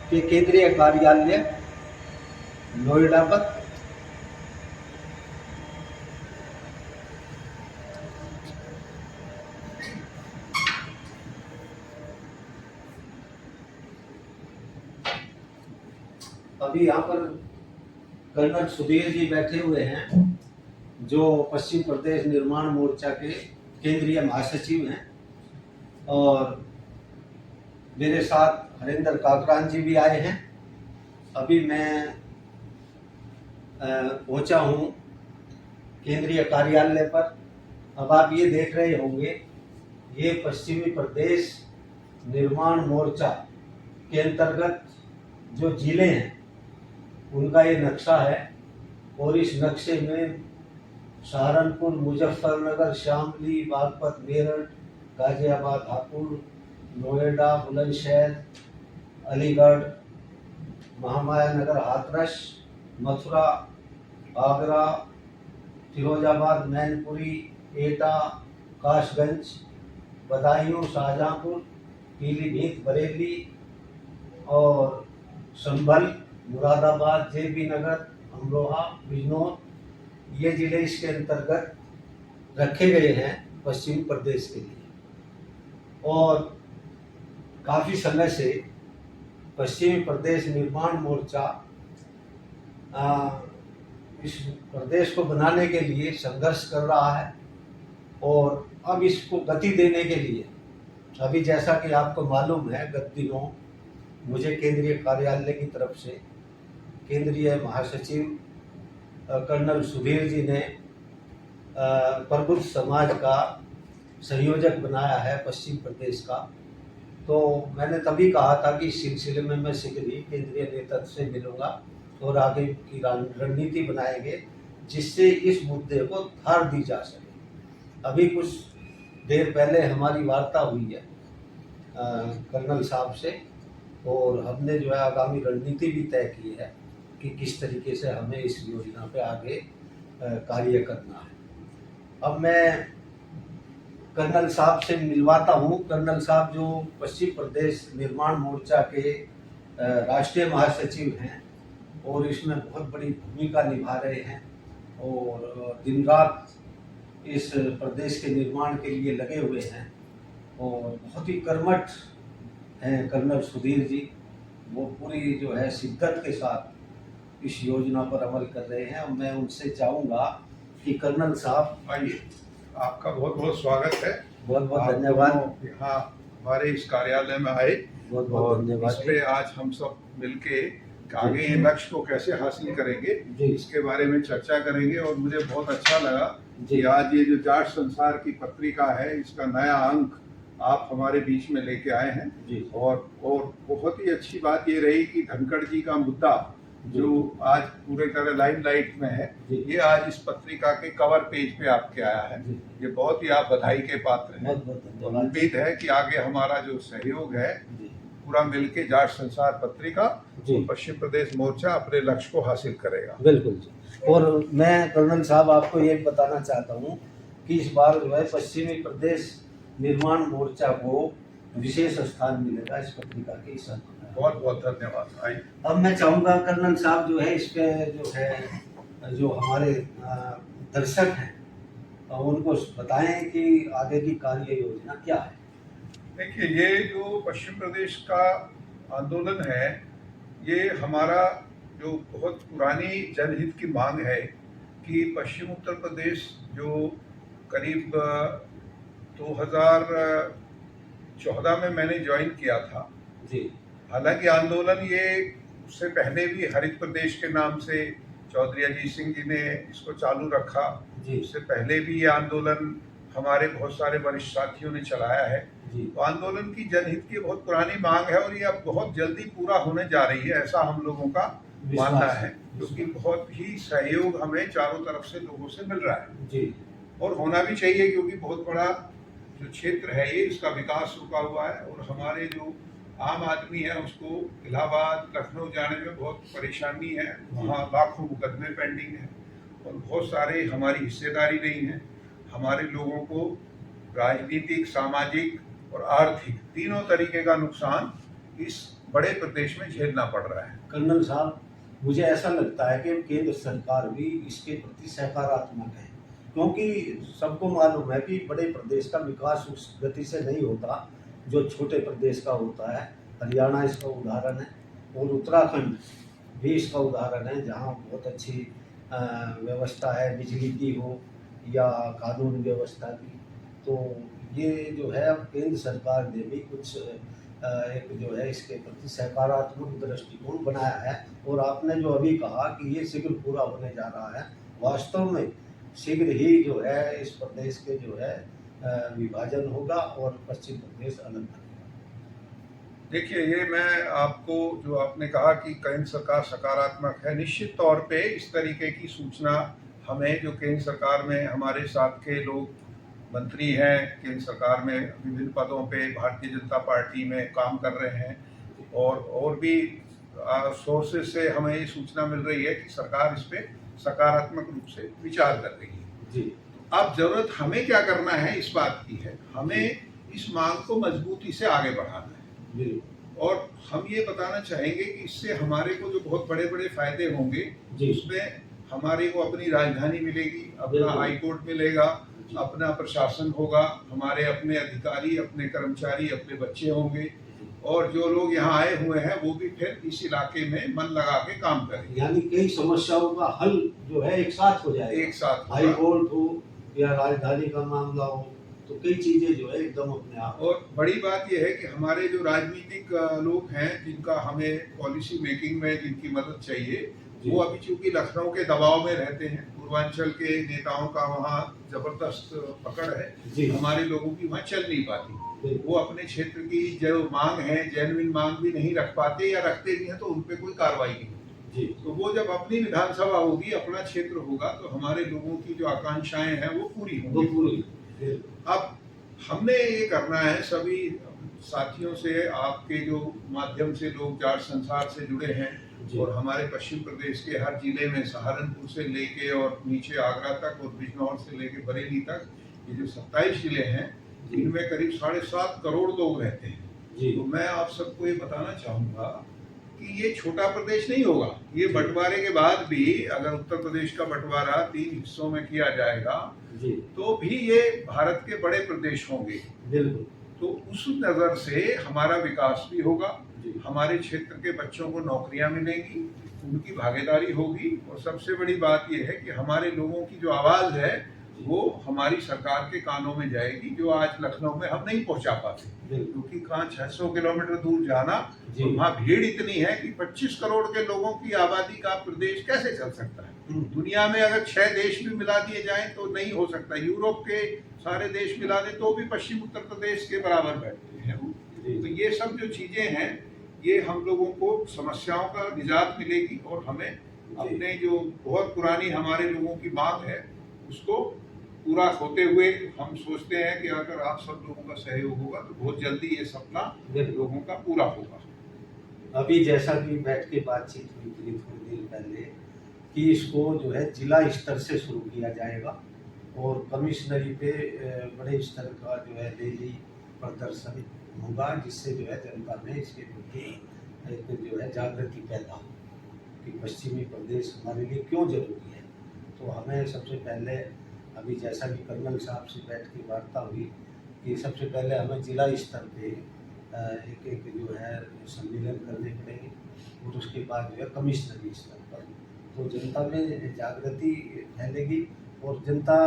के केंद्रीय कार्यालय नोएडा पर अभी यहाँ पर कर्नल सुधीर जी बैठे हुए हैं, जो पश्चिम प्रदेश निर्माण मोर्चा के केंद्रीय महासचिव हैं, और मेरे साथ हरिंदर काकरान जी भी आए हैं। अभी मैं पहुंचा हूं केंद्रीय कार्यालय पर। अब आप ये देख रहे होंगे, ये पश्चिमी प्रदेश निर्माण मोर्चा के अंतर्गत जो जिले हैं उनका ये नक्शा है, और इस नक्शे में सहारनपुर, मुजफ्फरनगर, शामली, बागपत, मेरठ, गाजियाबाद, हापुड़, नोएडा, बुलंदशहर, अलीगढ़, महामाया नगर, हाथरस, मथुरा, आगरा, फिरोजाबाद, मैनपुरी, एटा, कासगंज, बदायूं, शाहजहांपुर, पीलीभीत, बरेली और संभल, मुरादाबाद, जेबी नगर, अमरोहा, बिजनौर, ये जिले इसके अंतर्गत रखे गए हैं पश्चिमी प्रदेश के लिए। और काफ़ी समय से पश्चिमी प्रदेश निर्माण मोर्चा इस प्रदेश को बनाने के लिए संघर्ष कर रहा है, और अब इसको गति देने के लिए अभी जैसा कि आपको मालूम है, गत दिनों मुझे केंद्रीय कार्यालय की तरफ से केंद्रीय महासचिव कर्नल सुधीर जी ने प्रबुद्ध समाज का संयोजक बनाया है पश्चिम प्रदेश का। तो मैंने तभी कहा था कि इस सिलसिले में मैं शीघ्र ही केंद्रीय नेतृत्व से मिलूंगा और आगे की रणनीति बनाएंगे, जिससे इस मुद्दे को धार दी जा सके। अभी कुछ देर पहले हमारी वार्ता हुई है कर्नल साहब से, और हमने जो है आगामी रणनीति भी तय की है कि किस तरीके से हमें इस योजना पे आगे कार्य करना है। अब मैं कर्नल साहब से मिलवाता हूँ। कर्नल साहब जो पश्चिम प्रदेश निर्माण मोर्चा के राष्ट्रीय महासचिव हैं, और इसमें बहुत बड़ी भूमिका निभा रहे हैं, और दिन रात इस प्रदेश के निर्माण के लिए लगे हुए हैं, और बहुत ही कर्मठ हैं कर्नल सुधीर जी। वो पूरी जो है शिद्दत के साथ इस योजना पर अमल कर रहे हैं। और मैं उनसे चाहूँगा कि कर्नल साहब आइए, आपका बहुत बहुत स्वागत है। बहुत बहुत धन्यवाद। यहाँ हमारे इस कार्यालय में आए, बहुत बहुत धन्यवाद। इस पे आज हम सब मिलके आगे ये लक्ष्य को कैसे हासिल करेंगे इसके बारे में चर्चा करेंगे। और मुझे बहुत अच्छा लगा कि आज ये जो जाट संसार की पत्रिका है, इसका नया अंक आप हमारे बीच में लेके आए हैं। और बहुत ही अच्छी बात ये रही कि धनखड़ जी का मुद्दा जो आज पूरे तरह लाइमलाइट में है, ये आज इस पत्रिका के कवर पेज पे आपके आया है। ये बहुत ही आप बधाई के पात्र हैं। उम्मीद है कि आगे हमारा जो सहयोग है पूरा मिलके जाट संसार पत्रिका पश्चिम प्रदेश मोर्चा अपने लक्ष्य को हासिल करेगा। बिल्कुल जी। और मैं कर्नल साहब आपको ये बताना चाहता हूँ कि इस बार जो है पश्चिमी प्रदेश निर्माण मोर्चा को विशेष स्थान मिलेगा इस पत्रिका के इस अंक में। बहुत बहुत धन्यवाद। आइए, अब मैं चाहूँगा कर्नल साहब जो है इस पे जो है जो हमारे दर्शक हैं उनको बताएं कि आगे की कार्य योजना क्या है। देखिए, ये जो पश्चिम प्रदेश का आंदोलन है, ये हमारा जो बहुत पुरानी जनहित की मांग है कि पश्चिम उत्तर प्रदेश जो करीब 2014 में मैंने ज्वाइन किया था जी। हालांकि आंदोलन ये उससे पहले भी हरित प्रदेश के नाम से चौधरी अजीत सिंह जी ने इसको चालू रखा। उससे पहले भी ये आंदोलन हमारे बहुत सारे वरिष्ठ साथियों ने चलाया है। तो आंदोलन की जनहित की बहुत पुरानी मांग है, और ये अब बहुत जल्दी पूरा होने जा रही है, ऐसा हम लोगों का मानना है, क्योंकि बहुत ही सहयोग हमें चारों तरफ से लोगों से मिल रहा है जी। और होना भी चाहिए, क्योंकि बहुत बड़ा जो क्षेत्र है ये, इसका विकास रुका हुआ है। और हमारे जो आम आदमी है उसको इलाहाबाद, लखनऊ जाने में बहुत परेशानी है, वहाँ लाखों मुकदमे पेंडिंग है, और बहुत सारे हमारी हिस्सेदारी नहीं है। हमारे लोगों को राजनीतिक, सामाजिक और आर्थिक तीनों तरीके का नुकसान इस बड़े प्रदेश में झेलना पड़ रहा है। कर्नल साहब, मुझे ऐसा लगता है कि केंद्र सरकार भी इसके प्रति सकारात्मक है, क्योंकि सबको मालूम है कि बड़े प्रदेश का विकास उस गति से नहीं होता जो छोटे प्रदेश का होता है। हरियाणा इसका उदाहरण है और उत्तराखंड भी इसका उदाहरण है, जहाँ बहुत अच्छी व्यवस्था है, बिजली की हो या कानून व्यवस्था की। तो ये जो है, अब केंद्र सरकार ने भी कुछ एक जो है इसके प्रति सकारात्मक दृष्टिकोण बनाया है। और आपने जो अभी कहा कि ये शीघ्र पूरा होने जा रहा है, वास्तव में शीघ्र ही जो है इस प्रदेश के जो है विभाजन होगा और पश्चिम प्रदेश अलग बनेगा। देखिए, ये मैं आपको जो आपने कहा कि केंद्र सरकार सकारात्मक है, निश्चित तौर पे इस तरीके की सूचना हमें जो केंद्र सरकार में हमारे साथ के लोग मंत्री हैं, केंद्र सरकार में विभिन्न पदों पे भारतीय जनता पार्टी में काम कर रहे हैं, और भी सोर्सेज से हमें ये सूचना मिल रही है कि सरकार इस पे सकारात्मक रूप से विचार कर रही है जी। अब जरूरत हमें क्या करना है इस बात की है, हमें इस मांग को मजबूती से आगे बढ़ाना है जी। और हम ये बताना चाहेंगे कि इससे हमारे को जो बहुत बड़े बड़े फायदे होंगे, उसमें हमारे को अपनी राजधानी मिलेगी, अपना हाई कोर्ट मिलेगा, अपना प्रशासन होगा, हमारे अपने अधिकारी, अपने कर्मचारी, अपने बच्चे होंगे, और जो लोग यहाँ आए हुए हैं वो भी फिर इस इलाके में मन लगा के काम करेंगे। यानी कई समस्याओं का हल जो है एक साथ हो जाएगा, एक साथ हाई कोर्ट हो या राजधानी का मामला हो, तो कई चीजें जो है एकदम अपने आप। और बड़ी बात यह है कि हमारे जो राजनीतिक लोग हैं, जिनका हमें पॉलिसी मेकिंग में जिनकी मदद चाहिए, वो अभी चूंकि लखनऊ के दबाव में रहते हैं, पूर्वांचल के नेताओं का वहाँ जबरदस्त पकड़ है, हमारे लोगों की वहाँ चल नहीं पाती, वो अपने क्षेत्र की जो मांग है, जेन्युइन मांग भी नहीं रख पाते, या रखते भी हैं तो उन पे कोई कार्रवाई नहीं होती। तो वो जब अपनी विधानसभा होगी, अपना क्षेत्र होगा, तो हमारे लोगों की जो आकांक्षाएं हैं वो पूरी होंगी। अब हमने ये करना है, सभी साथियों से, आपके जो माध्यम से लोग जाट संसार से जुड़े हैं, और हमारे पश्चिम प्रदेश के हर जिले में, सहारनपुर से लेके और नीचे आगरा तक और बिजनौर से लेके बरेली तक, ये जो 27 जिले हैं, इनमें करीब 7.5 करोड़ लोग रहते हैं। तो मैं आप सबको ये बताना चाहूँगा कि ये छोटा प्रदेश नहीं होगा। ये बंटवारे के बाद भी अगर उत्तर प्रदेश का बंटवारा 3 हिस्सों में किया जाएगा तो भी ये भारत के बड़े प्रदेश होंगे। बिल्कुल। तो उस नज़र से हमारा विकास भी होगा, हमारे क्षेत्र के बच्चों को नौकरियां मिलेंगी, उनकी भागीदारी होगी, और सबसे बड़ी बात यह है कि हमारे लोगों की जो आवाज़ है वो हमारी सरकार के कानों में जाएगी, जो आज लखनऊ में हम नहीं पहुंचा पाते, क्योंकि कहाँ 600 किलोमीटर दूर जाना, तो वहाँ भीड़ इतनी है कि 25 करोड़ के लोगों की आबादी का प्रदेश कैसे चल सकता है। दुनिया में अगर 6 देश भी मिला दिए जाएं तो नहीं हो सकता, यूरोप के सारे देश मिला दे तो भी पश्चिम उत्तर प्रदेश के बराबर बैठते हैं। तो ये सब जो चीजें हैं, ये हम लोगों को समस्याओं का निजात मिलेगी, और हमें अपने जो बहुत पुरानी हमारे लोगों की मांग है उसको पूरा होते हुए हम सोचते हैं कि अगर आप सब लोगों का सहयोग होगा तो बहुत जल्दी ये सपना लोगों का पूरा होगा। अभी जैसा कि बैठ के बातचीत हुई थी थोड़ी देर पहले कि इसको जो है जिला स्तर से शुरू किया जाएगा, और कमिश्नरी पे बड़े स्तर का जो है रैली प्रदर्शन होगा, जिससे जो है जनता में इसके प्रति एक जो है जागृति पैदा हो कि पश्चिमी प्रदेश हमारे लिए क्यों जरूरी है। तो हमें सबसे पहले, अभी जैसा कि कर्नल साहब से बैठ के वार्ता हुई, कि सबसे पहले हमें जिला स्तर पे एक जो है सम्मेलन करने पड़ेंगे, और उसके बाद जो है कमिश्नरी स्तर पर, तो जनता में जागृति फैलेगी, और जनता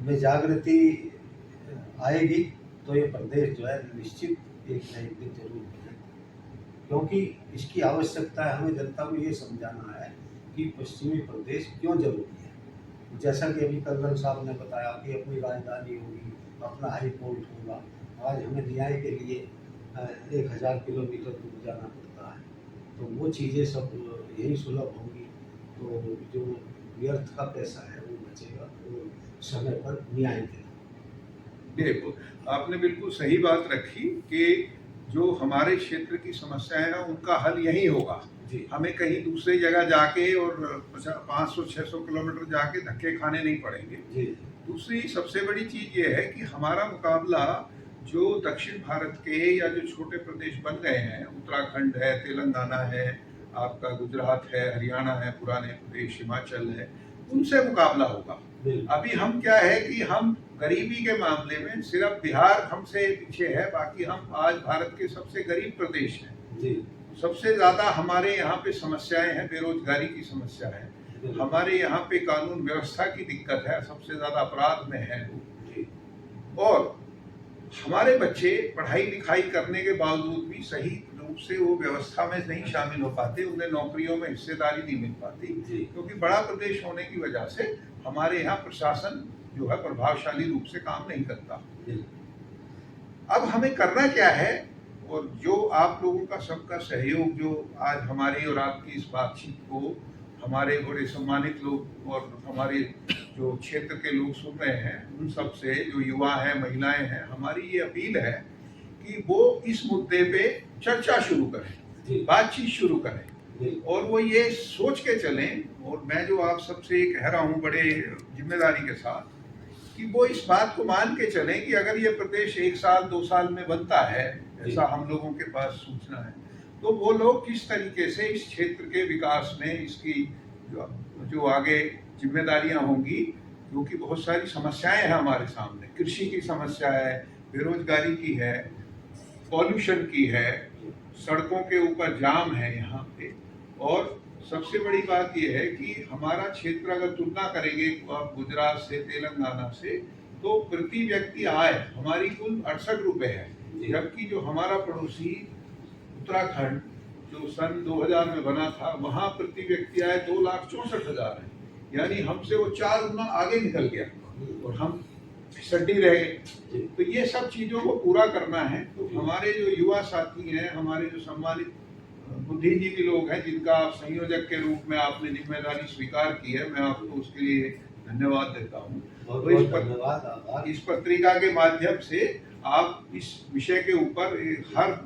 में जागृति आएगी तो ये प्रदेश जो है निश्चित एक न एक दिन जरूर बनेगा, क्योंकि इसकी आवश्यकता है। हमें जनता को ये समझाना है कि पश्चिमी प्रदेश क्यों जरूरी है। जैसा कि अभी कर्नल साहब ने बताया कि अपनी राजधानी होगी, अपना हाई कोर्ट होगा। आज हमें न्याय के लिए 1000 किलोमीटर दूर जाना पड़ता है, तो वो चीज़ें सब यही सुलभ होंगी, तो जो व्यर्थ का पैसा है वो बचेगा, और समय पर न्याय देगा। बिल्कुल, आपने बिल्कुल सही बात रखी कि जो हमारे क्षेत्र की समस्याएं हैं उनका हल यही होगा। हमें कहीं दूसरी जगह जाके और 500-600 किलोमीटर जाके धक्के खाने नहीं पड़ेंगे। दूसरी सबसे बड़ी चीज़ ये है कि हमारा मुकाबला जो दक्षिण भारत के या जो छोटे प्रदेश बन गए हैं, उत्तराखंड है, तेलंगाना है, आपका गुजरात है, हरियाणा है, पुराने प्रदेश, हिमाचल है, उनसे मुकाबला होगा। अभी हम क्या है कि हम गरीबी के मामले में सिर्फ बिहार हमसे पीछे है, बाकी हम आज भारत के सबसे गरीब प्रदेश हैं। सबसे ज्यादा हमारे यहाँ पे समस्याएं हैं, बेरोजगारी की समस्या है, हमारे यहाँ पे कानून व्यवस्था की दिक्कत है, सबसे ज्यादा अपराध में है लोग, और हमारे बच्चे पढ़ाई लिखाई करने के बावजूद भी सही रूप से वो व्यवस्था में नहीं शामिल हो पाते, उन्हें नौकरियों में हिस्सेदारी नहीं मिल पाती, क्योंकि बड़ा प्रदेश होने की वजह से हमारे यहाँ प्रशासन जो है प्रभावशाली रूप से काम नहीं करता। अब हमें करना क्या है, और जो आप लोगों का सबका सहयोग जो आज हमारी और आपकी इस बातचीत को हमारे बड़े सम्मानित लोग और हमारे जो क्षेत्र के लोग सुन रहे हैं, उन सब से जो युवा हैं, महिलाएं हैं, हमारी ये अपील है कि वो इस मुद्दे पे चर्चा शुरू करें, बातचीत शुरू करें, और वो ये सोच के चलें, और मैं जो आप सबसे कह रहा हूँ बड़े जिम्मेदारी के साथ, कि वो इस बात को मान के चलें कि अगर ये प्रदेश 1 साल 2 साल में बनता है, ऐसा हम लोगों के पास सूचना है, तो वो लोग किस तरीके से इस क्षेत्र के विकास में इसकी जो आगे जिम्मेदारियां होंगी, क्योंकि बहुत सारी समस्याएं हैं हमारे सामने, कृषि की समस्या है, बेरोजगारी की है, पॉल्यूशन की है, सड़कों के ऊपर जाम है यहाँ पे, और सबसे बड़ी बात यह है कि हमारा क्षेत्र अगर तुलना करेंगे गुजरात से, तेलंगाना से, तो प्रति व्यक्ति आय हमारी कुल 68 रुपए है, जबकि जो हमारा पड़ोसी उत्तराखंड जो सन 2000 में बना था, वहाँ प्रति व्यक्ति आय 2,64,000 है, यानी हमसे वो 4 गुना आगे निकल गया और हम पिछड़ी रहे। तो ये सब चीजों को पूरा करना है। तो हमारे जो युवा साथी हैं, हमारे जो सम्मानित बुद्धिजीवी लोग हैं, जिनका आप संयोजक के रूप में आपने जिम्मेदारी स्वीकार की है, मैं आपको उसके लिए धन्यवाद देता हूँ। तो इस पत्रिका के माध्यम से आप इस विषय के ऊपर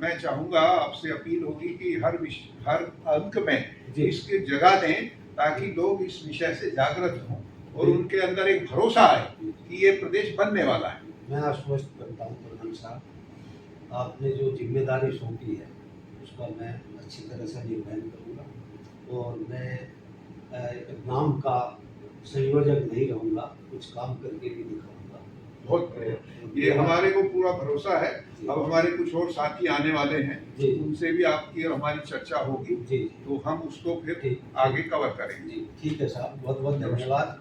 मैं चाहूंगा, आपसे अपील होगी कि हर अंक में इसकी जगह दें, ताकि लोग इस विषय से जागृत हों और उनके अंदर एक भरोसा आए कि ये प्रदेश बनने वाला है। मैं आश्वस्त करता हूँ प्रधान साहब, आपने जो जिम्मेदारी सौंपी है उसका मैं अच्छी तरह से निर्वहन करूँगा, और मैं एक नाम का संयोजक नहीं रहूँगा, कुछ काम करके भी दिखाऊंगा। बहुत ये हमारे को पूरा भरोसा है। अब हमारे कुछ और साथी आने वाले हैं, उनसे भी आपकी और हमारी चर्चा होगी, तो हम उसको फिर आगे कवर करेंगे। ठीक है साहब, बहुत बहुत धन्यवाद।